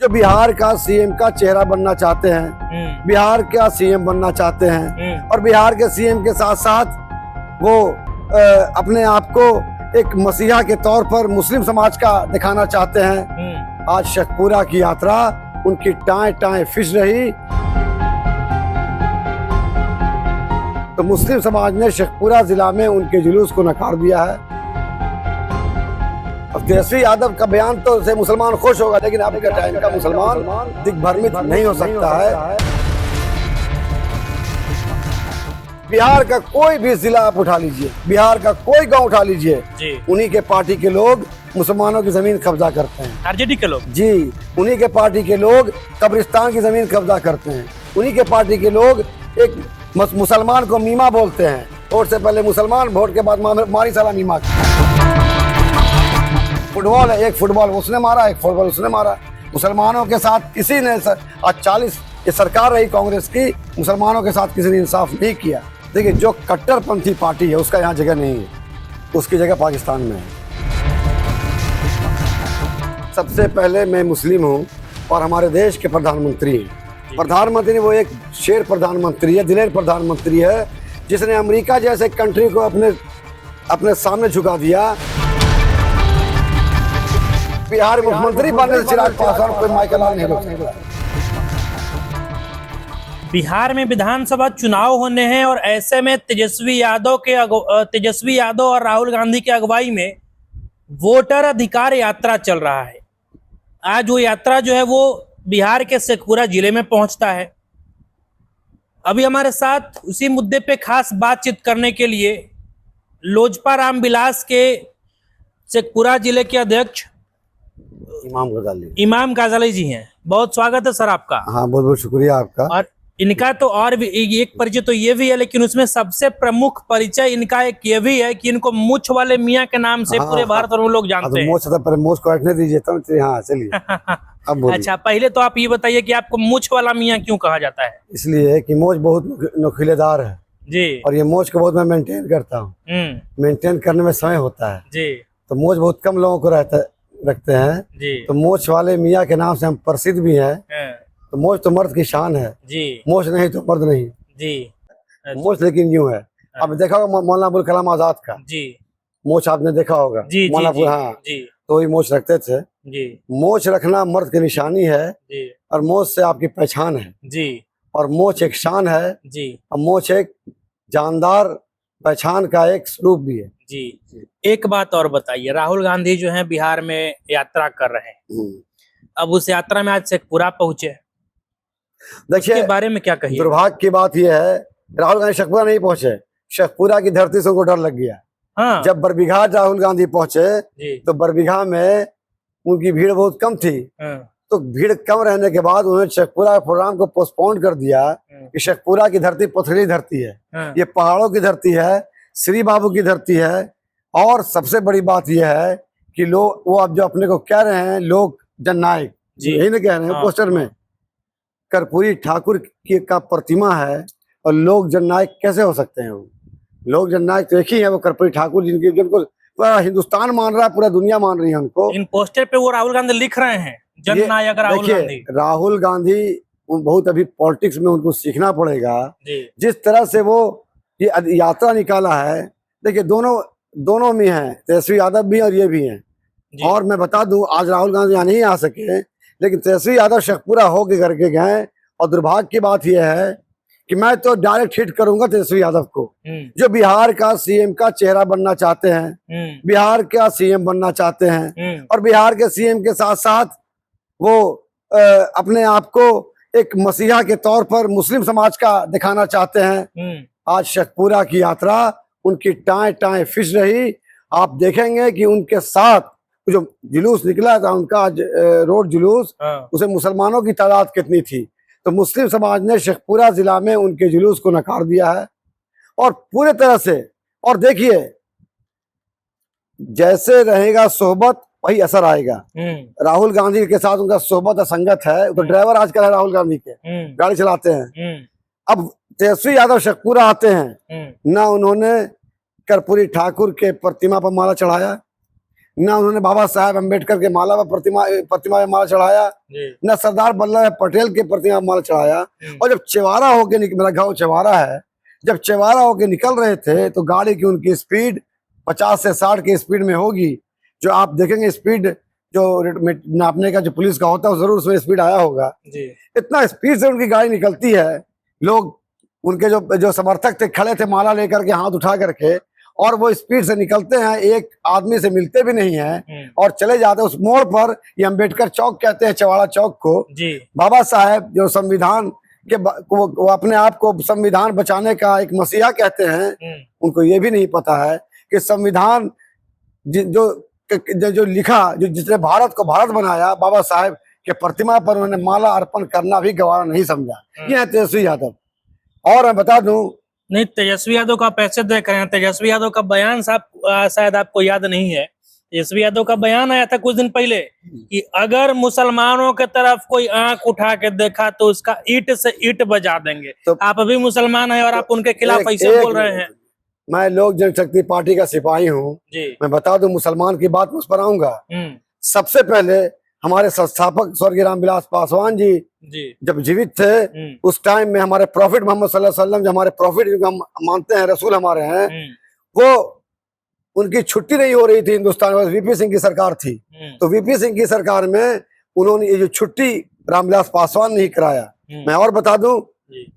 जो बिहार का सीएम का चेहरा बनना चाहते हैं, बिहार का सीएम बनना चाहते हैं और बिहार के सीएम के साथ साथ वो अपने आप को एक मसीहा के तौर पर मुस्लिम समाज का दिखाना चाहते हैं। आज शेखपुरा की यात्रा उनकी टाएं टाएं फिश रही। तो मुस्लिम समाज ने शेखपुरा जिला में उनके जुलूस को नकार दिया है। अब तेजस्वी यादव का बयान तो से मुसलमान खुश होगा, लेकिन अब के टाइम का मुसलमान दिग्भ्रमित नहीं हो सकता है। बिहार का कोई भी जिला आप उठा लीजिए, बिहार का कोई गांव उठा लीजिए, उन्हीं के पार्टी के लोग मुसलमानों की जमीन कब्जा करते हैं। आरजेडी के लोग जी, उन्हीं के पार्टी के लोग कब्रिस्तान की जमीन कब्जा करते हैं। उन्हीं के पार्टी के लोग एक मुसलमान को मीमा बोलते हैं। वोट से पहले मुसलमान, वोट के बाद मारी साला मीमा। फुटबॉल है, एक फुटबॉल उसने मारा, एक फुटबॉल उसने मारा। मुसलमानों के साथ किसी ने आज 40 ये सरकार रही कांग्रेस की, मुसलमानों के साथ किसी ने इंसाफ नहीं किया। देखिए, जो कट्टरपंथी पार्टी है उसका यहाँ जगह नहीं है, उसकी जगह पाकिस्तान में है। सबसे पहले मैं मुस्लिम हूँ और हमारे देश के प्रधानमंत्री हैं। प्रधानमंत्री वो एक शेर प्रधानमंत्री है, दिलेर प्रधानमंत्री है, जिसने अमेरिका जैसे कंट्री को अपने सामने झुका दिया। बिहार मुख्यमंत्री बनने से चिराग पासवान कोई माइकल नहीं रोक सकता। बिहार में विधानसभा चुनाव होने हैं और ऐसे में तेजस्वी यादव और राहुल गांधी की अगुवाई में वोटर अधिकार यात्रा चल रहा है। आज वो यात्रा जो है वो बिहार के शेखपुरा जिले में पहुंचता है। अभी हमारे साथ उसी मुद्दे पे खास बातचीत करने के लिए लोजपा रामविलास के शेखपुरा जिले के अध्यक्ष इमाम गजाली जी हैं। बहुत स्वागत है सर आपका। हाँ, बहुत बहुत शुक्रिया आपका। और इनका तो और भी एक परिचय तो ये भी है, लेकिन उसमें सबसे प्रमुख परिचय इनका एक ये भी है कि इनको मूछ वाले मियाँ के नाम से पूरे भारत में लोग जानते हैं। मूछ को हटने दीजिए तब। हाँ, चलिए अब अच्छा, पहले तो आप ये बताइए कि आपको मूछ वाला मियाँ क्यों कहा जाता है? इसलिए कि मूछ बहुत नुकीलेदार है जी, और ये मूछ को बहुत मैं मेंटेन करता हूँ। मेंटेन करने में समय होता है जी, तो मूछ बहुत कम लोगों को रखते हैं जी। तो मूछ वाले मियाँ के नाम से हम प्रसिद्ध भी हैं। तो मूछ तो मर्द की शान है जी, मूछ नहीं तो मर्द नहीं जी। मूछ लेकिन यूं है, अब देखा होगा मौलाना अबुल कलाम आजाद का जी, मूछ आपने देखा होगा जी, मौलाना। हाँ जी, तो ही मूछ रखते थे जी। मूछ रखना मर्द की निशानी है जी, और मूछ से आपकी पहचान है जी, और मूछ एक शान है जी, और मूछ एक जानदार पहचान का एक स्वरूप भी है जी। एक बात और बताइए, राहुल गांधी जो है बिहार में यात्रा कर रहे हैं, अब उस यात्रा में आज शेखपुरा पहुंचे, देखिए इसके बारे में क्या कहिए? दुर्भाग्य की बात यह है, राहुल गांधी शेखपुरा नहीं पहुंचे, शेखपुरा की धरती से उनको डर लग गया। हाँ। जब बरबीघा राहुल गांधी पहुंचे तो बरबीघा में उनकी भीड़ बहुत कम थी। हाँ। तो भीड़ कम रहने के बाद उन्होंने शेखपुरा प्रोग्राम को पोस्टपोन कर दिया कि शेखपुरा की धरती पथरीली धरती है। हाँ। ये पहाड़ों की धरती है, श्री बाबू की धरती है। और सबसे बड़ी बात यह है कि लोग वो अब जो अपने को कह रहे हैं लोक जननायक, यही ना कह रहे हैं। हाँ। पोस्टर में कर्पूरी ठाकुर की का प्रतिमा है और लोक जननायक कैसे हो सकते हैं? वो लोक जननायक तो एक ही है, वो कर्पूरी ठाकुर, जिनको पूरा हिंदुस्तान मान रहा है, पूरा दुनिया मान रही है उनको। इन पोस्टर पे वो राहुल गांधी लिख रहे हैं जननायक राहुल गांधी। राहुल गांधी बहुत अभी पॉलिटिक्स में उनको सीखना पड़ेगा। जिस तरह से वो ये यात्रा निकाला है, देखिए दोनों में है, तेजस्वी यादव भी और ये भी हैं। और मैं बता दूं, आज राहुल गांधी यहाँ नहीं आ सके, लेकिन तेजस्वी यादव शेखपुरा होके करके गए। और दुर्भाग्य की बात यह है कि मैं तो डायरेक्ट हिट करूंगा तेजस्वी यादव को, जो बिहार का सीएम का चेहरा बनना चाहते हैं, बिहार का सीएम बनना चाहते हैं और बिहार के सीएम के साथ साथ वो अपने आप को एक मसीहा के तौर पर मुस्लिम समाज का दिखाना चाहते हैं। आज शेखपुरा की यात्रा उनकी टाएं टाएं फिश रही। आप देखेंगे कि उनके साथ जो जुलूस निकला था उनका, आज रोड जुलूस, उसे मुसलमानों की तादाद कितनी थी। तो मुस्लिम समाज ने शेखपुरा जिला में उनके जुलूस को नकार दिया है और पूरे तरह से। और देखिए, जैसे रहेगा सोहबत वही असर आएगा। राहुल गांधी के साथ उनका सोहबत असंगत है, तो ड्राइवर आजकल है राहुल गांधी के, गाड़ी चलाते हैं। अब तेजस्वी यादव शेखपुरा आते हैं, ना उन्होंने कर्पूरी ठाकुर के प्रतिमा पर माला चढ़ाया, ना उन्होंने बाबा साहेब अम्बेडकर के माला व प्रतिमा में माला चढ़ाया, न सरदार वल्लभ भाई पटेल के प्रतिमा में माला चढ़ाया। और जब चेवारा होके मेरा गाँव चेवारा है, जब चेवारा होके निकल रहे थे तो गाड़ी की उनकी स्पीड 50 से 60 की स्पीड में होगी। जो आप देखेंगे स्पीड जो नापने का जो पुलिस का होता है जरूर उसमें स्पीड आया होगा। इतना स्पीड से उनकी गाड़ी निकलती है, लोग उनके जो समर्थक थे खड़े थे माला लेकर के हाथ उठा करके, और वो स्पीड से निकलते हैं, एक आदमी से मिलते भी नहीं हैं और चले जाते हैं उस मोड़ पर। ये अम्बेडकर चौक कहते हैं चेवाड़ा चौक को। बाबा साहेब जो संविधान के वो अपने आप को संविधान बचाने का एक मसीहा कहते हैं, उनको ये भी नहीं पता है कि संविधान जो लिखा, जो जिसने भारत को भारत बनाया, बाबा साहेब के प्रतिमा पर उन्होंने माला अर्पण करना भी गवारा नहीं समझा। ये है तेजस्वी यादव। और मैं बता दूं, नहीं, तेजस्वी यादव का आप ऐसे देख रहे हैं, तेजस्वी यादव का बयान शायद आपको याद नहीं है। तेजस्वी यादव का बयान आया था कुछ दिन पहले कि अगर मुसलमानों के तरफ कोई आंख उठा के देखा तो उसका ईंट से ईंट बजा देंगे। तो आप अभी मुसलमान हैं और आप उनके खिलाफ ऐसे बोल रहे हैं। मैं लोक जनशक्ति पार्टी का सिपाही हूँ। मैं बता दूं, मुसलमान की बात मुझ पर आऊंगा। सबसे पहले हमारे संस्थापक स्वर्गीय रामविलास पासवान जी जब जीवित थे, उस टाइम में हमारे प्रॉफिट मोहम्मद सल्लल्लाहु अलैहि वसल्लम, जो हमारे प्रॉफिट जो हम मानते हैं रसूल हमारे हैं, वो उनकी छुट्टी नहीं हो रही थी हिंदुस्तान में, वीपी सिंह की सरकार थी। तो वीपी सिंह की सरकार में उन्होंने ये जो छुट्टी रामविलास पासवान ने ही कराया। मैं और बता दूं,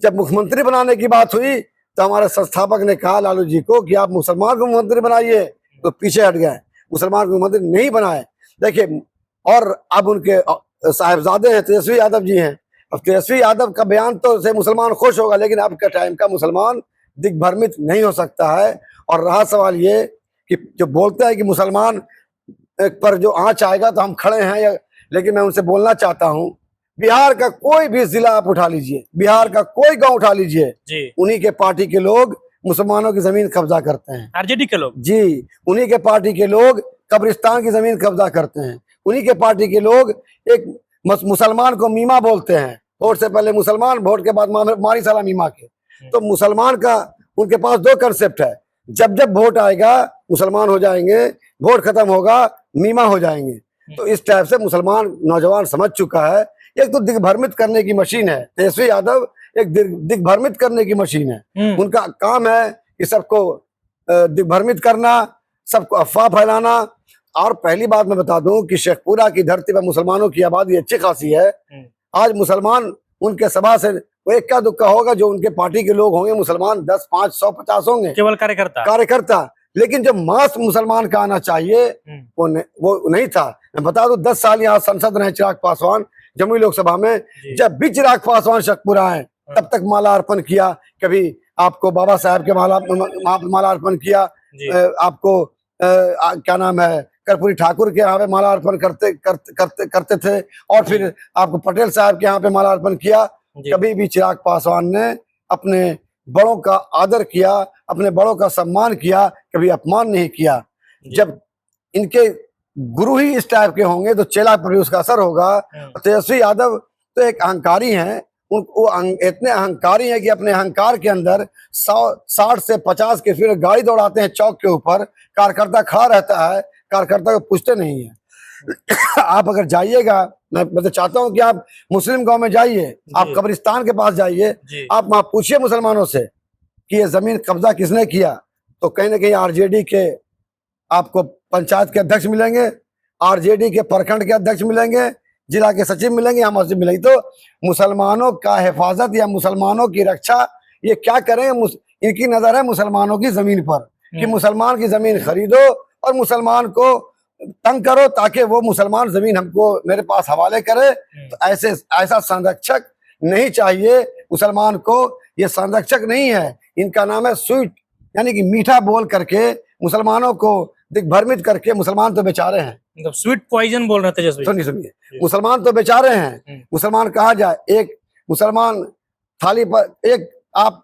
जब मुख्यमंत्री बनाने की बात हुई तो हमारे संस्थापक ने कहा लालू जी को कि आप मुसलमान को मुख्यमंत्री बनाइए, तो पीछे हट गए, मुसलमान को मुख्यमंत्री नहीं बनाए। देखिए, और अब उनके साहिबजादे हैं तेजस्वी यादव जी हैं। अब तेजस्वी यादव का बयान तो से मुसलमान खुश होगा, लेकिन अब के टाइम का मुसलमान दिग्भ्रमित नहीं हो सकता है। और रहा सवाल ये कि जो बोलते हैं कि मुसलमान पर जो आंच आएगा तो हम खड़े हैं, लेकिन मैं उनसे बोलना चाहता हूं, बिहार का कोई भी जिला आप उठा लीजिए, बिहार का कोई गांव उठा लीजिए, उन्हीं के पार्टी के लोग मुसलमानों की जमीन कब्जा करते हैं। आरजेडी के लोग जी, उन्हीं के पार्टी के लोग कब्रिस्तान की जमीन कब्जा करते हैं। उन्हीं के पार्टी के लोग एक मुसलमान को मीमा बोलते हैं। वोट से पहले मुसलमान, वोट के बाद मारी साला मीमा के। तो मुसलमान का उनके पास दो कंसेप्ट है, जब जब वोट आएगा मुसलमान हो जाएंगे, वोट खत्म होगा मीमा हो जाएंगे। तो इस टाइप से मुसलमान नौजवान समझ चुका है। एक तो दिग्भ्रमित करने की मशीन है तेजस्वी यादव, एक दिग्भ्रमित करने की मशीन है। उनका काम है कि सबको दिग्भ्रमित करना, सबको अफवाह फैलाना। और पहली बात मैं बता दूं कि शेखपुरा की धरती पर मुसलमानों की आबादी अच्छी खासी है। आज मुसलमान उनके सभा से वो इक्का दुक्का होगा जो उनके पार्टी के लोग होंगे, मुसलमान 10, 5, 100, 50 होंगे, केवल कार्यकर्ता। लेकिन जो मास मुसलमान का आना चाहिए वो नहीं था। मैं बता दूं, 10 साल यहाँ सांसद रहे चिराग पासवान जमुई लोकसभा में। जब भी चिराग पासवान शेखपुरा आए तब तक माला अर्पण किया। कभी आपको बाबा साहब के माला अर्पण किया, आपको क्या नाम है, कर्पूरी ठाकुर के यहाँ पे माला अर्पण करते थे, और फिर आपको पटेल साहब के यहाँ पे माला अर्पण किया। कभी भी चिराग पासवान ने अपने बड़ों का आदर किया, अपने बड़ों का सम्मान किया, कभी अपमान नहीं किया। जब इनके गुरु ही इस टाइप के होंगे तो चेला पर भी उसका असर होगा। तेजस्वी यादव तो एक अहंकारी हैं, इतने अहंकारी हैं कि अपने अहंकार के अंदर 60 से 50 की स्पीड गाड़ी दौड़ाते हैं चौक के ऊपर। कार्यकर्ता खड़ा रहता है, कार्यकर्ता को पूछते नहीं है। आप अगर जाइएगा, मैं तो चाहता हूं कि आप मुस्लिम गांव में जाइए, आप कब्रिस्तान के पास जाइए, आप वहां पूछिए मुसलमानों से कि ये जमीन कब्जा किसने किया, तो कहीं ना कहीं आरजेडी के आपको पंचायत के अध्यक्ष मिलेंगे, आरजेडी के प्रखंड के अध्यक्ष मिलेंगे, जिला के सचिव मिलेंगे या मस्जिद मिलेंगे। तो मुसलमानों का हिफाजत या मुसलमानों की रक्षा ये क्या करेंगे? इनकी नजर है मुसलमानों की जमीन पर कि मुसलमान की जमीन खरीदो और मुसलमान को तंग करो ताकि वो मुसलमान जमीन हमको मेरे पास हवाले करे। तो ऐसा संरक्षक नहीं चाहिए मुसलमान को। ये संरक्षक नहीं है, इनका नाम है स्वीट, यानी कि मीठा बोल करके मुसलमानों को दिग्भ्रमित करके। मुसलमान तो बेचारे हैं, स्वीट पॉइजन बोल रहे थे तेजस्वी। सुनिए, मुसलमान तो बेचारे हैं। मुसलमान कहा जाए, एक मुसलमान थाली पर एक आप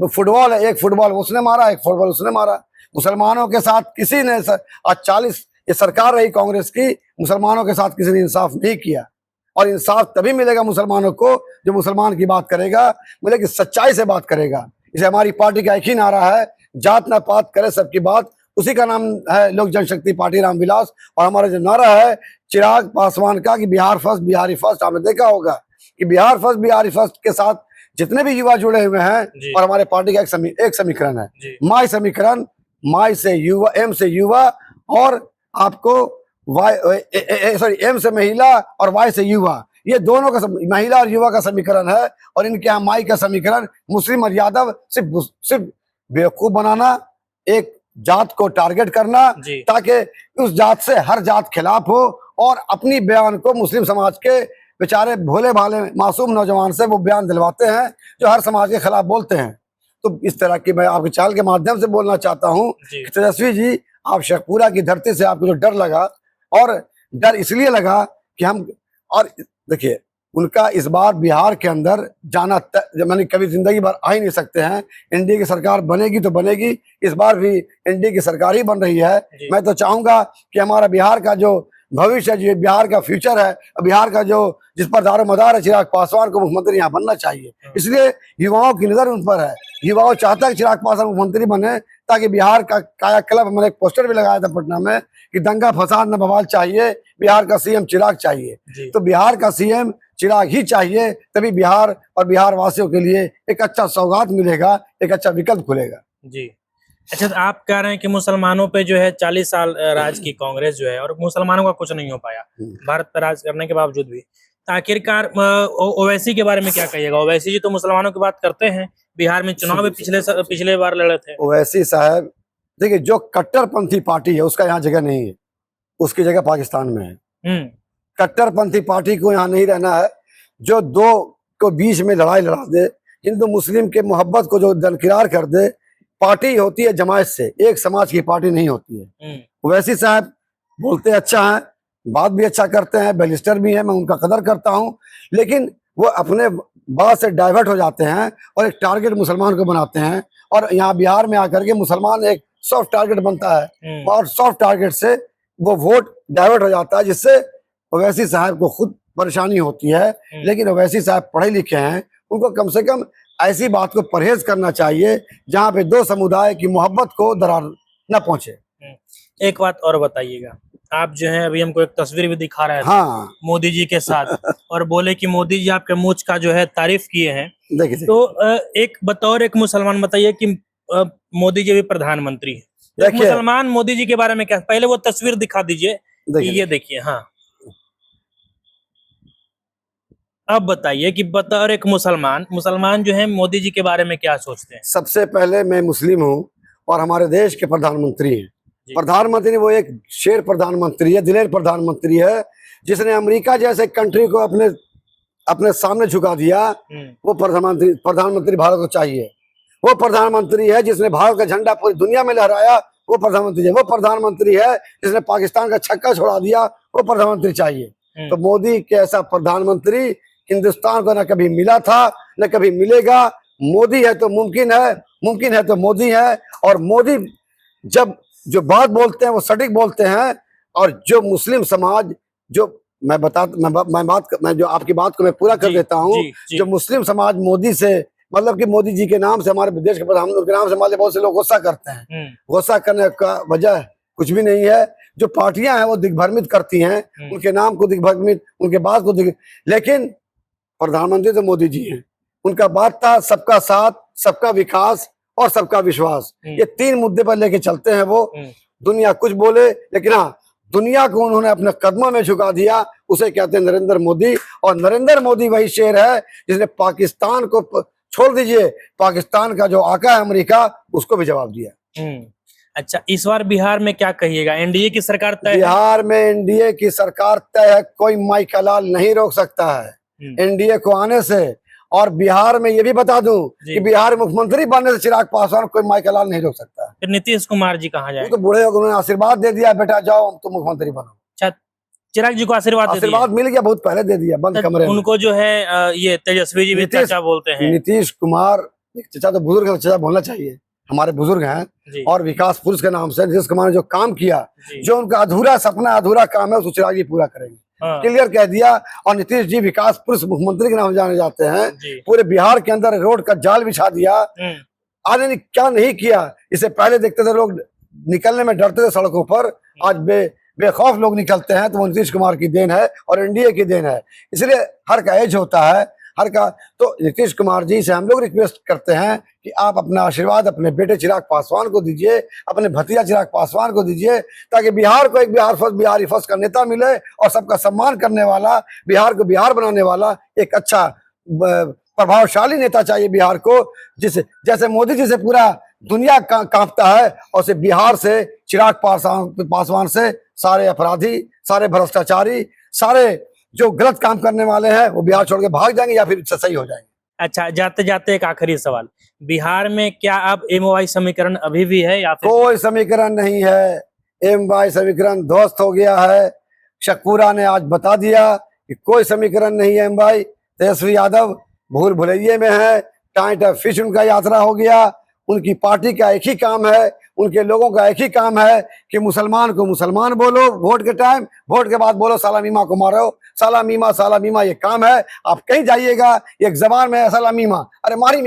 फुटबॉल है, एक फुटबॉल उसने मारा, एक फुटबॉल उसने मारा। मुसलमानों के साथ किसी ने आज 40 ये सरकार रही कांग्रेस की, मुसलमानों के साथ किसी ने इंसाफ नहीं किया। और इंसाफ तभी मिलेगा मुसलमानों को जो मुसलमान की बात करेगा, बोले कि सच्चाई से बात करेगा। इसे हमारी पार्टी का एक ही नारा है, जात ना पात करे सबकी बात, उसी का नाम है लोक जनशक्ति पार्टी रामविलास। और हमारा जो नारा है चिराग पासवान का कि बिहार फर्स्ट बिहारी फर्स्ट, आपने देखा होगा कि बिहार फर्स्ट बिहारी फर्स्ट के साथ जितने भी युवा जुड़े हुए हैं, और हमारे पार्टी का एक समीकरण है माई समीकरण, माई से युवा, एम से युवा, और आपको एम से महिला और वाई से युवा, ये दोनों का महिला और युवा का समीकरण है। और इनके यहाँ माई का समीकरण मुस्लिम और यादव सिर्फ बेवकूफ बनाना, एक जात को टारगेट करना ताकि उस जात से हर जात खिलाफ हो, और अपनी बयान को मुस्लिम समाज के बेचारे भोले भाले मासूम नौजवान से वो बयान दिलवाते हैं जो हर समाज के खिलाफ बोलते हैं। तो इस तरह की मैं आपके चैनल के माध्यम से बोलना चाहता हूँ कि तेजस्वी जी, आप शेखपुरा की धरती से आपको जो डर लगा, और डर इसलिए लगा कि हम, और देखिए उनका इस बार बिहार के अंदर जाना मैंने कभी जिंदगी भर आ ही नहीं सकते हैं। एनडीए की सरकार बनेगी तो बनेगी, इस बार भी एनडीए की सरकार ही बन रही है। मैं तो चाहूंगा कि हमारा बिहार का जो भविष्य है, जो बिहार का फ्यूचर है, बिहार का जो जिस पर दारोमदार है, चिराग पासवान को मुख्यमंत्री यहाँ बनना चाहिए। इसलिए युवाओं की नजर उन पर है, युवाओं चाहता है कि चिराग पासवान मुख्यमंत्री बने, ताकि बिहार का कायाकल्प, मैंने एक पोस्टर भी लगाया था पटना में कि दंगा फसाद न बवाल चाहिए, बिहार का सीएम चिराग चाहिए। तो बिहार का सीएम चिराग ही चाहिए, तभी बिहार और बिहार वासियों के लिए एक अच्छा सौगात मिलेगा, एक अच्छा विकल्प खुलेगा। जी अच्छा, तो आप कह रहे हैं कि मुसलमानों पे जो है 40 साल राज की कांग्रेस जो है, और मुसलमानों का कुछ नहीं हो पाया भारत पर राज करने के बावजूद भी। आखिरकार ओवैसी के बारे में क्या कहिएगा? ओवैसी जी तो मुसलमानों की बात करते हैं, बिहार में चुनाव भी पिछले बार लड़े थे। ओवैसी साहब देखिए, जो कट्टरपंथी पार्टी है उसका यहाँ जगह नहीं है, उसकी जगह पाकिस्तान में है। कट्टरपंथी पार्टी को यहाँ नहीं रहना है, जो दो को बीच में लड़ाई लड़ा दे, हिंदू मुस्लिम के मोहब्बत को जो दरकिरार कर दे। पार्टी होती है जमात से, एक समाज की पार्टी नहीं होती है। ओवैसी साहब बोलते अच्छा है, बात भी अच्छा करते हैं, बैरिस्टर भी है, मैं उनका कदर करता हूँ, लेकिन वो अपने बात से डाइवर्ट हो जाते हैं और एक टारगेट मुसलमान को बनाते हैं। और यहाँ बिहार में आकर के मुसलमान एक सॉफ्ट टारगेट बनता है, और सॉफ्ट टारगेट से वो वोट डाइवर्ट हो जाता है, जिससे ओवैसी साहब को खुद परेशानी होती है। लेकिन ओवैसी साहब पढ़े लिखे हैं, उनको कम से कम ऐसी बात को परहेज करना चाहिए जहाँ पे दो समुदाय की मोहब्बत को दरार न पहुंचे। एक बात और बताइएगा, आप जो है अभी हमको एक तस्वीर भी दिखा रहे थे, हाँ, मोदी जी के साथ, और बोले कि मोदी जी आपके मूंछ का जो है तारीफ किए हैं। देखिए तो एक बतौर एक मुसलमान बताइए कि मोदी जी भी प्रधानमंत्री है, एक मुसलमान मोदी जी के बारे में क्या, पहले वो तस्वीर दिखा दीजिए, ये देखिए। हाँ, अब बताइए कि बतौर एक मुसलमान जो है मोदी जी के बारे में क्या सोचते हैं? सबसे पहले मैं मुस्लिम हूँ और हमारे देश के प्रधानमंत्री हैं। प्रधानमंत्री वो एक शेर प्रधानमंत्री है, दिलेर प्रधानमंत्री है, जिसने अमेरिका जैसे कंट्री को अपने सामने झुका दिया। वो प्रधानमंत्री भारत को चाहिए। वो प्रधानमंत्री है जिसने भारत का झंडा पूरी दुनिया में लहराया, वो प्रधानमंत्री है। वो प्रधानमंत्री है जिसने पाकिस्तान का छक्का छोड़ा दिया, वो प्रधानमंत्री चाहिए। तो मोदी के ऐसा प्रधानमंत्री हिंदुस्तान को न कभी मिला था, न कभी मिलेगा। मोदी है तो मुमकिन है, मुमकिन है तो मोदी है। और मोदी जब जो बात बोलते हैं वो सटीक बोलते हैं। और जो मुस्लिम समाज, जो मैं जो आपकी बात को मैं पूरा कर देता हूँ, जो मुस्लिम समाज मोदी से, मतलब कि मोदी जी के नाम से, हमारे देश के प्रधानमंत्री के नाम से हमारे बहुत से लोग गुस्सा करते हैं। गुस्सा करने का वजह कुछ भी नहीं है। जो पार्टियां हैं वो दिग्भ्रमित करती हैं, उनके नाम को दिग्भ्रमित, उनके बात को लेकिन प्रधानमंत्री तो मोदी जी हैं। उनका बात था सबका साथ, सबका विकास और सबका विश्वास। ये तीन मुद्दे पर लेके चलते हैं वो। दुनिया कुछ बोले, लेकिन हाँ, दुनिया को उन्होंने अपने कदमों में झुका दिया। उसे कहते हैं नरेंद्र मोदी। और नरेंद्र मोदी वही शेर है जिसने पाकिस्तान को, छोड़ दीजिए पाकिस्तान का जो आका है अमेरिका, उसको भी जवाब दिया। अच्छा, इस बार बिहार में क्या कहिएगा? एनडीए की सरकार तय है? बिहार में एनडीए की सरकार तय है, कोई माई का लाल नहीं रोक सकता है एनडीए को आने से। और बिहार में ये भी बता दूं कि बिहार मुख्यमंत्री बनने से चिराग पासवान कोई माई का लाल नहीं रोक सकता। फिर नीतीश कुमार जी कहाँ जाएंगे? तो बूढ़े उन्होंने आशीर्वाद दे दिया, बेटा जाओ तुम मुख्यमंत्री बनो। अच्छा, चिराग जी को आशीर्वाद मिल गया, बहुत पहले दे दिया, बंद कमरे में। उनको जो है ये तेजस्वी जी भी चाचा बोलते हैं। नीतीश कुमार चाचा तो बुजुर्ग है, चाचा बोलना चाहिए, हमारे बुजुर्ग हैं। और विकास पुरुष के नाम से नीतीश कुमार ने जो काम किया, जो उनका अधूरा सपना, अधूरा काम है, उसको चिराग जी पूरा करेंगे। क्लियर कह दिया। और नीतीश जी विकास पुरुष मुख्यमंत्री के नाम जाने जाते हैं। पूरे बिहार के अंदर रोड का जाल बिछा दिया। आने ने क्या नहीं किया। इससे पहले देखते थे लोग निकलने में डरते थे सड़कों पर, आज बेखौफ लोग निकलते हैं, तो वो नीतीश कुमार की देन है और एनडीए की देन है। इसलिए हर का एज होता है, हर का। तो नीतीश कुमार जी से हम लोग रिक्वेस्ट करते हैं कि आप अपना आशीर्वाद अपने बेटे चिराग पासवान को दीजिए, अपने भतीजा चिराग पासवान को दीजिए, ताकि बिहार को एक बिहारी फर्स्ट का नेता मिले और सबका सम्मान करने वाला, बिहार को बिहार बनाने वाला एक अच्छा प्रभावशाली नेता चाहिए बिहार को। जैसे मोदी जी से पूरा दुनिया कांपता है, और से बिहार से चिराग पासवान से सारे अपराधी, सारे भ्रष्टाचारी, सारे जो गलत काम करने वाले हैं वो बिहार छोड़ के भाग जाएंगे या फिर सही हो जाएंगे। अच्छा, जाते जाते एक आखिरी सवाल, बिहार में क्या अब MOI समीकरण अभी भी है या फिर? कोई समीकरण नहीं है, MOI समीकरण ध्वस्त हो गया है। शेखपुरा ने आज बता दिया कि कोई समीकरण नहीं है MOI। तेजस्वी यादव भूल भुलैये में है, टाइट फिश उनका यात्रा हो गया। उनकी पार्टी का एक ही काम है, उनके लोगों का एक ही काम है कि मुसलमान को मुसलमान बोलो वोट के टाइम, वोट के बाद बोलो साला मीमा को मारो, साला मीमा, ये काम है। आप कहीं जाइएगा एक जबान में साला मीमा, अरे मारी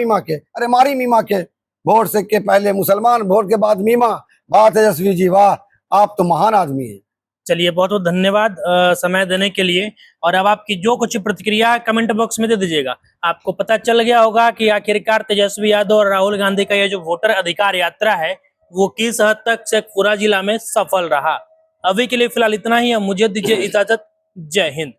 मीमा के, वोट से के पहले मुसलमान, वोट के बाद मीमा। वाह तेजस्वी जी वाह, आप तो महान आदमी है। चलिए, बहुत बहुत धन्यवाद समय देने के लिए। और अब आपकी जो कुछ प्रतिक्रिया कमेंट बॉक्स में दे दीजिएगा। आपको पता चल गया होगा कि आखिरकार तेजस्वी यादव और राहुल गांधी का ये जो वोटर अधिकार यात्रा है वो किस हद तक शेखपुरा जिला में सफल रहा। अभी के लिए फिलहाल इतना ही, अब मुझे दीजिए इजाजत। जय हिंद।